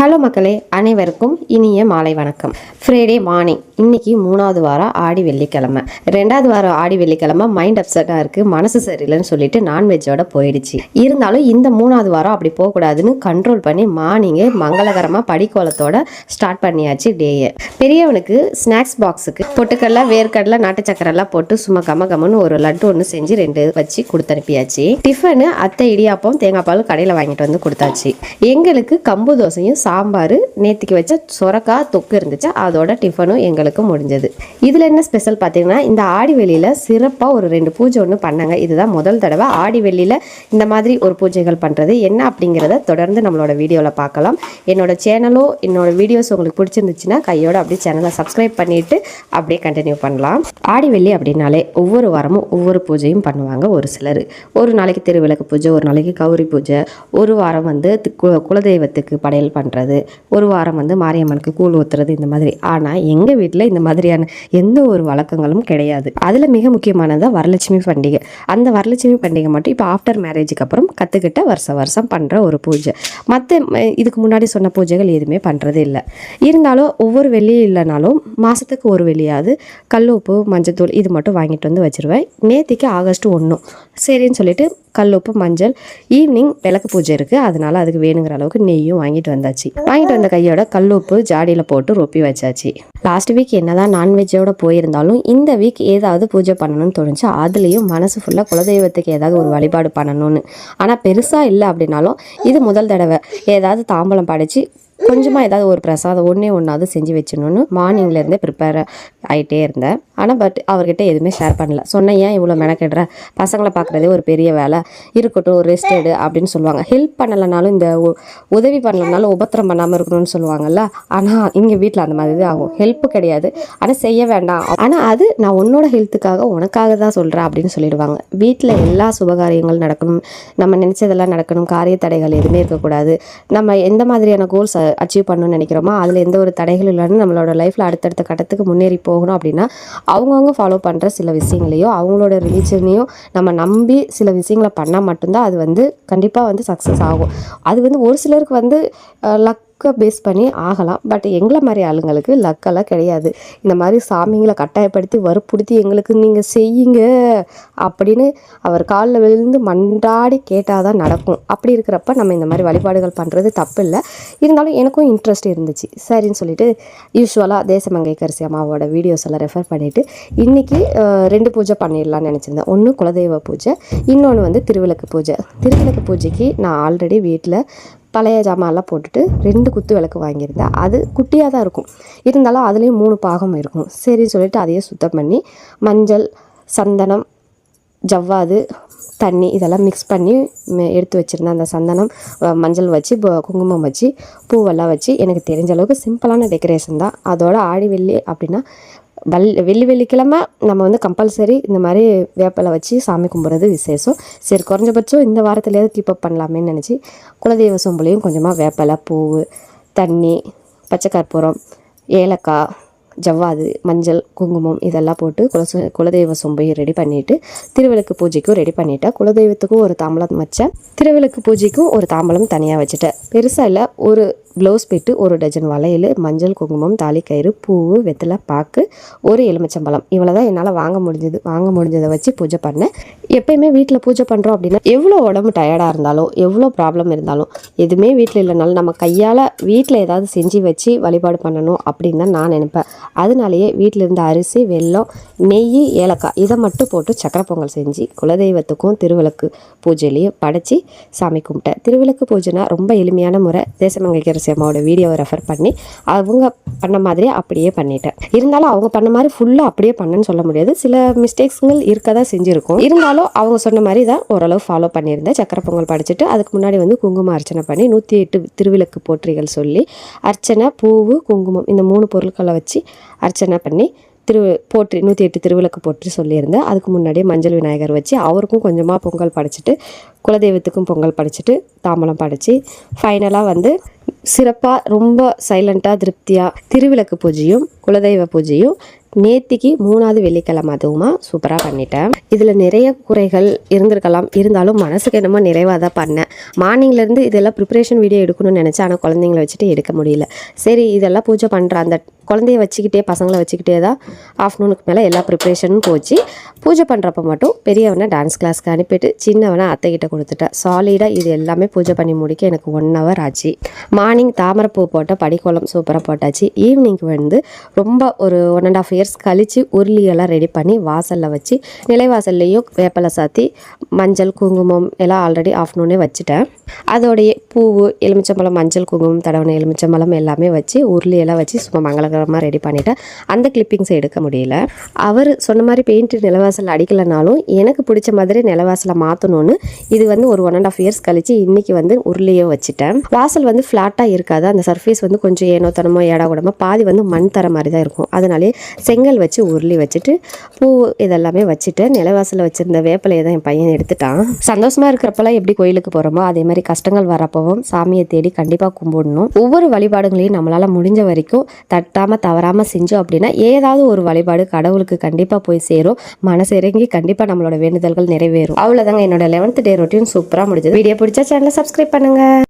Hello மக்களே, அனைவருக்கும் இனிய மாலை வணக்கம். Friday morning. இன்னைக்கு 3வது வாரம் ஆடி வெள்ளிக்கிழமை. 2வது வாரம் ஆடி வெள்ளிக்கிழமை மைண்ட் அப்செட்டாக இருக்குது, மனசு சரியில்லைன்னு சொல்லிட்டு நான்வெஜ்ஜோட போயிடுச்சு. இருந்தாலும் இந்த 3வது வாரம் அப்படி போகக்கூடாதுன்னு கண்ட்ரோல் பண்ணி மார்னிங்கே மங்களகரமாக படிக்கோலத்தோட ஸ்டார்ட் பண்ணியாச்சு டேயை. பெரியவனுக்கு ஸ்நாக்ஸ் பாக்ஸுக்கு பொட்டுக்கடலை, வேர்க்கடலை, நாட்டு சக்கரெல்லாம் போட்டு சும்மா கம்மன்னு ஒரு லட்டு ஒன்று செஞ்சு 2 வச்சு கொடுத்து அனுப்பியாச்சு. டிஃபனு அத்தை இடியாப்பம் தேங்காய் பால் கடையில் வாங்கிட்டு வந்து கொடுத்தாச்சு. எங்களுக்கு கம்பு தோசையும் சாம்பார், நேற்றுக்கு வச்ச சொரக்காய் தொக்கு இருந்துச்சு, அதோட டிஃபனும் எங்களுக்கு முடிஞ்சது. இதில் என்ன ஸ்பெஷல் பார்த்தீங்கன்னா, இந்த ஆடி வெள்ளியில் சிறப்பாக ஒரு 2 பூஜை ஒன்று பண்ணாங்க. இதுதான் முதல் தடவை ஆடி வெள்ளியில் இந்த மாதிரி ஒரு பூஜைகள் பண்ணுறது. என்ன அப்படிங்கிறத தொடர்ந்து நம்மளோட வீடியோவில் பார்க்கலாம். என்னோட சேனலோ என்னோட வீடியோஸ் உங்களுக்கு பிடிச்சிருந்துச்சுன்னா கையோட அப்படியே சேனலை சப்ஸ்கிரைப் பண்ணிவிட்டு அப்படியே கண்டினியூ பண்ணலாம். ஆடி வெள்ளி அப்படின்னாலே ஒவ்வொரு வாரமும் ஒவ்வொரு பூஜையும் பண்ணுவாங்க ஒரு சிலர். ஒரு நாளைக்கு திருவிளக்கு பூஜை, ஒரு நாளைக்கு கௌரி பூஜை, ஒரு வாரம் வந்து குலதெய்வத்துக்கு படையல் பண்ணுறது, ஒரு வாரம் வந்து மாரியம்மனுக்கு கூழ் ஊற்றுறது, இந்த மாதிரி. ஆனால் எங்கள் வீட்டில் இந்த மாதிரியான எந்த ஒரு வழக்கங்களும் கிடையாது. அதில் மிக முக்கியமானது வரலட்சுமி பண்டிகை. அந்த வரலட்சுமி பண்டிகை மட்டும் இப்போ ஆஃப்டர் மேரேஜுக்கு அப்புறம் கற்றுக்கிட்ட வருஷம் பண்ணுற ஒரு பூஜை. மற்ற இதுக்கு முன்னாடி சொன்ன பூஜைகள் எதுவுமே பண்ணுறது இல்லை. இருந்தாலும் ஒவ்வொரு வெள்ளியும் இல்லைனாலும் மாதத்துக்கு ஒரு வெள்ளியாவது கல் உப்பு, மஞ்சத்தூள் இது மட்டும் வாங்கிட்டு வந்து வச்சுருவேன். நேற்றுக்கு ஆகஸ்ட் 1 சரின்னு சொல்லிட்டு கல் உப்பு, மஞ்சள், ஈவினிங் விளக்கு பூஜை இருக்குது, அதனால் அதுக்கு வேணுங்கிற அளவுக்கு நெய்யும் வாங்கிட்டு வந்தாச்சு. வாங்கிட்டு வந்த கையோட கல் உப்பு ஜாடியில் போட்டு ரொப்பி வச்சாச்சு. லாஸ்ட் வீக் என்னதான் நான்வெஜ்ஜோட போயிருந்தாலும் இந்த வீக் ஏதாவது பூஜை பண்ணணும்னு தோணுச்சு. அதுலேயும் மனசு ஃபுல்லாக குலதெய்வத்துக்கு ஏதாவது ஒரு வழிபாடு பண்ணணும்னு. ஆனால் பெருசாக இல்லை அப்படின்னாலும் இது முதல் தடவை ஏதாவது தாம்பலம் படைச்சு கொஞ்சமாக ஏதாவது ஒரு பிரசாதம் ஒன்றாவது செஞ்சு வச்சிடணும்னு மார்னிங்லேருந்தே ப்ரிப்பேர் ஆகிட்டே இருந்தேன். ஆனால் அவர்கிட்ட எதுவுமே ஷேர் பண்ணல. சொன்னேன், ஏன் இவ்வளோ மெனக்கிடுற, பசங்களை பார்க்குறதே ஒரு பெரிய வேலை, இருக்கட்டும் ரெஸ்ட் எடு அப்படின்னு சொல்லுவாங்க. ஹெல்ப் பண்ணலைனாலும் இந்த உதவி பண்ணலனாலும் உபத்திரம் பண்ணாமல் இருக்கணும்னு சொல்லுவாங்கல்ல. ஆனால் இங்கே வீட்டில் அந்த மாதிரி தான் ஆகும். ஹெல்ப்பு கிடையாது, ஆனால் செய்ய வேண்டாம், ஆனால் அது நான் உன்னோட ஹெல்த்துக்காக உனக்காக தான் சொல்கிறேன் அப்படின்னு சொல்லிடுவாங்க. வீட்டில் எல்லா சுபகாரியங்கள் நடக்கணும், நம்ம நினச்சதெல்லாம் நடக்கணும், காரிய தடைகள் எதுவுமே இருக்கக்கூடாது. நம்ம எந்த மாதிரியான கோல்ஸ் அச்சீவ் பண்ணணும்னு நினைக்கிறோமோ அதில் எந்த ஒரு தடைகள் இல்லைன்னு நம்மளோட லைஃப்பில் அடுத்தடுத்த கட்டத்துக்கு முன்னேறி போகணும் அப்படின்னா அவங்கவுங்க ஃபாலோ பண்ணுற சில விஷயங்களையோ அவங்களோட ரிலீஜனையோ நம்ம நம்பி சில விஷயங்களை பண்ணால் மட்டும்தான் அது வந்து கண்டிப்பாக வந்து சக்ஸஸ் ஆகும். அது வந்து ஒரு சிலருக்கு வந்து லக்கை பேஸ் பண்ணி ஆகலாம். பட் எங்களை மாதிரி ஆளுங்களுக்கு லக்கெல்லாம் கிடையாது. இந்த மாதிரி சாமிங்களை கட்டாயப்படுத்தி வற்புறுத்தி எங்களுக்கு நீங்கள் செய்யுங்க அப்படின்னு அவர் காலில் விழுந்து மன்றாடி கேட்டால் தான் நடக்கும். அப்படி இருக்கிறப்ப நம்ம இந்த மாதிரி வழிபாடுகள் பண்ணுறது தப்பு இல்லை. இருந்தாலும் எனக்கும் இன்ட்ரெஸ்ட் இருந்துச்சு. சரின்னு சொல்லிட்டு யூஸ்வலாக தேசமங்கைக்கரசி அம்மாவோட வீடியோஸ் எல்லாம் ரெஃபர் பண்ணிவிட்டு இன்றைக்கி 2 பூஜை பண்ணிடலான்னு நினச்சிருந்தேன். ஒன்று குலதெய்வ பூஜை, இன்னொன்று வந்து திருவிளக்கு பூஜை. திருவிளக்கு பூஜைக்கு நான் ஆல்ரெடி வீட்டில் பழைய ஜாமான்லாம் போட்டுட்டு 2 குத்து விளக்கு வாங்கியிருந்தேன். அது குட்டியாக தான் இருக்கும், இருந்தாலும் அதுலேயும் 3 பாகம் இருக்கும். சரின்னு சொல்லிட்டு அதையே சுத்தம் பண்ணி மஞ்சள், சந்தனம், ஜவ்வாது, தண்ணி இதெல்லாம் மிக்ஸ் பண்ணி எடுத்து வச்சுருந்தேன். அந்த சந்தனம், மஞ்சள் வச்சு குங்குமம் வச்சு பூவெல்லாம் வச்சு எனக்கு தெரிஞ்ச அளவுக்கு சிம்பிளான டெக்கரேஷன் தான். அதோட ஆடி வெள்ளி அப்படின்னா வெள்ளிக்கிழமை நம்ம வந்து கம்பல்சரி இந்த மாதிரி வேப்பலை வச்சு சாமி கும்பிட்றது விசேஷம். சரி, குறைஞ்சபட்சம் இந்த வாரத்துலேயாவது கீப்பப் பண்ணலாமேன்னு நினச்சி குலதெய்வ சொம்புலையும் கொஞ்சமாக வேப்பலை, பூ, தண்ணி, பச்சை கற்பூரம், ஏலக்காய், ஜவ்வாது, மஞ்சள், குங்குமம் இதெல்லாம் போட்டு குலதெய்வ சொம்பையும் ரெடி பண்ணிவிட்டு திருவிளக்கு பூஜைக்கும் ரெடி பண்ணிவிட்டேன். குலதெய்வத்துக்கும் ஒரு தாம்பலம் வச்சேன், திருவிளக்கு பூஜைக்கும் ஒரு தாம்பலம் தனியாக வச்சுட்டேன். பெருசாக இல்லை, ஒரு ப்ளவுஸ் பிட்டு, 1 டஜன் வளையல், மஞ்சள், குங்குமம், தாலிக்கயிறு, பூ, வெத்தலை பாக்கு, ஒரு எலுமிச்சம்பழம், இவ்வளோ தான் என்னால் வாங்க முடிஞ்சதை வச்சு பூஜை பண்ணேன். எப்பயுமே வீட்டில் பூஜை பண்ணுறோம் அப்படின்னா எவ்வளோ உடம்பு டயர்டாக இருந்தாலும் எவ்வளோ ப்ராப்ளம் இருந்தாலும் எதுவுமே வீட்டில் இல்லைனாலும் நம்ம கையால் வீட்டில் ஏதாவது செஞ்சு வச்சு வழிபாடு பண்ணணும் அப்படின்னு தான் நான் நினைப்பேன். அதனாலேயே வீட்டில் இருந்த அரிசி, வெல்லம், நெய், ஏலக்காய் இதை மட்டும் போட்டு சக்கரை பொங்கல் செஞ்சு குலதெய்வத்துக்கும் திருவிளக்கு பூஜையிலையும் படைச்சி சாமி கும்பிட்டேன். திருவிளக்கு பூஜைனா ரொம்ப எளிமையான முறை. தேசமங்கைக்கரசி அம்மாவோட வீடியோவை ரெஃபர் பண்ணி அவங்க பண்ண மாதிரியே அப்படியே பண்ணிட்டேன். இருந்தாலும் அவங்க பண்ண மாதிரி ஃபுல்லாக அப்படியே பண்ணேன்னு சொல்ல முடியாது, சில மிஸ்டேக்ஸுங்கள் இருக்க தான் செஞ்சுருக்கும். இருந்தாலும் அவங்க சொன்ன மாதிரி தான் ஓரளவு ஃபாலோ பண்ணியிருந்தேன். சக்கரை பொங்கல் படைச்சிட்டு அதுக்கு முன்னாடி வந்து குங்குமம் அர்ச்சனை பண்ணி 108 திருவிளக்கு போற்றிகள் சொல்லி அர்ச்சனை, பூவு, குங்குமம் இந்த 3 பொருட்களை வச்சு அர்ச்சனை பண்ணி போற்றி 108 திருவிளக்கு போற்றி சொல்லியிருந்தேன். அதுக்கு முன்னாடியே மஞ்சள் விநாயகர் வச்சு அவருக்கும் கொஞ்சமாக பொங்கல் படைச்சிட்டு குலதெய்வத்துக்கும் பொங்கல் படைச்சிட்டு தாம்பலம் படைச்சி ஃபைனலாக வந்து சிறப்பாக ரொம்ப சைலண்ட்டாக திருப்தியாக திருவிளக்கு பூஜையும் குலதெய்வ பூஜையும் நேத்திக்கு 3வது வெள்ளிக்கிழமை அதுவுமா சூப்பராக பண்ணிட்டேன். இதில் நிறைய குறைகள் இருந்திருக்கலாம், இருந்தாலும் மனசுக்கு என்னமோ நிறைவாக தான் பண்ணேன். மார்னிங்லேருந்து இதெல்லாம் ப்ரிப்பரேஷன் வீடியோ எடுக்கணும்னு நினச்சேன், ஆனால் குழந்தைங்கள வச்சுட்டு எடுக்க முடியல. சரி இதெல்லாம் பூஜை பண்ணுற அந்த குழந்தைய வச்சுக்கிட்டே பசங்களை வச்சுக்கிட்டே தான் ஆஃப்டர்நூனுக்கு மேலே எல்லா ப்ரிப்ரேஷனும் போச்சு. பூஜை பண்ணுறப்ப மட்டும் பெரியவனை டான்ஸ் கிளாஸ்க்கு அனுப்பிட்டு சின்னவனை அத்தைக்கிட்ட கொடுத்துட்டேன். சாலிடாக இது எல்லாமே பூஜை பண்ணி முடிக்க எனக்கு 1 hour ஆச்சு. மார்னிங் தாமரைப்பூ போட்ட படிக்கோலம் சூப்பராக போட்டாச்சு. ஈவினிங்க்கு வந்து ரொம்ப ஒரு 1.5 years கழித்து உருளியெல்லாம் ரெடி பண்ணி வாசலில் வச்சு நிலைவாசல்லையும் வேப்பலை சாத்தி மஞ்சள் குங்குமம் எல்லாம் ஆல்ரெடி ஆஃப்டர்நூனே வச்சுட்டேன். அதோடைய பூவு எலுமிச்சம்பழம் மஞ்சள் குங்குமம் தடவின எலுமிச்சம்பழம் எல்லாமே வச்சு உருளியெல்லாம் வச்சு சும்மா மங்களகரமாக ரெடி பண்ணிவிட்டேன். அந்த கிளிப்பிங்ஸை எடுக்க முடியல. அவர் சொன்ன மாதிரி பெயிண்ட் நிலவாசல் அடிக்கலைனாலும் எனக்கு பிடிச்ச மாதிரி நிலவாசலை மாற்றணும்னு இது வந்து ஒரு 1.5 years கழித்து இன்றைக்கி வந்து உருளியோ வச்சுட்டேன். வாசல் வந்து ஃப்ளாட்டாக இருக்காது, அந்த சர்ஃபேஸ் வந்து கொஞ்சம் ஏனோ தனமோ ஏடா கூடமோ பாதி வந்து மண் தர மாதிரி தான் இருக்கும். அதனாலே செங்கல் வச்சு உருளி வச்சுட்டு பூ இதெல்லாமே வச்சுட்டு நிலவாசலில் வச்சுருந்த வேப்பிலையை தான் என் பையன் எடுத்துட்டான். சந்தோஷமாக இருக்கிறப்பெல்லாம் எப்படி கோயிலுக்கு போகிறோமோ அதே மாதிரி கஷ்டங்கள் வரப்பவும் சாமியை தேடி கண்டிப்பாக கும்பிடணும். ஒவ்வொரு வழிபாடுகளையும் நம்மளால் முடிஞ்ச வரைக்கும் தட்டாமல் தவறாமல் செஞ்சோம் அப்படின்னா ஏதாவது ஒரு வழிபாடு கடவுளுக்கு கண்டிப்பாக போய் சேரும். மனசு இறங்கி கண்டிப்பாக நம்மளோட வேண்டுதல்கள் நிறைவேறும். அவ்வளோதாங்க, என்னோட 11th day ரொட்டீன் சூப்பராக முடிஞ்சது. வீடியோ பிடிச்சா சேனலை சப்ஸ்கிரைப் பண்ணுங்கள்.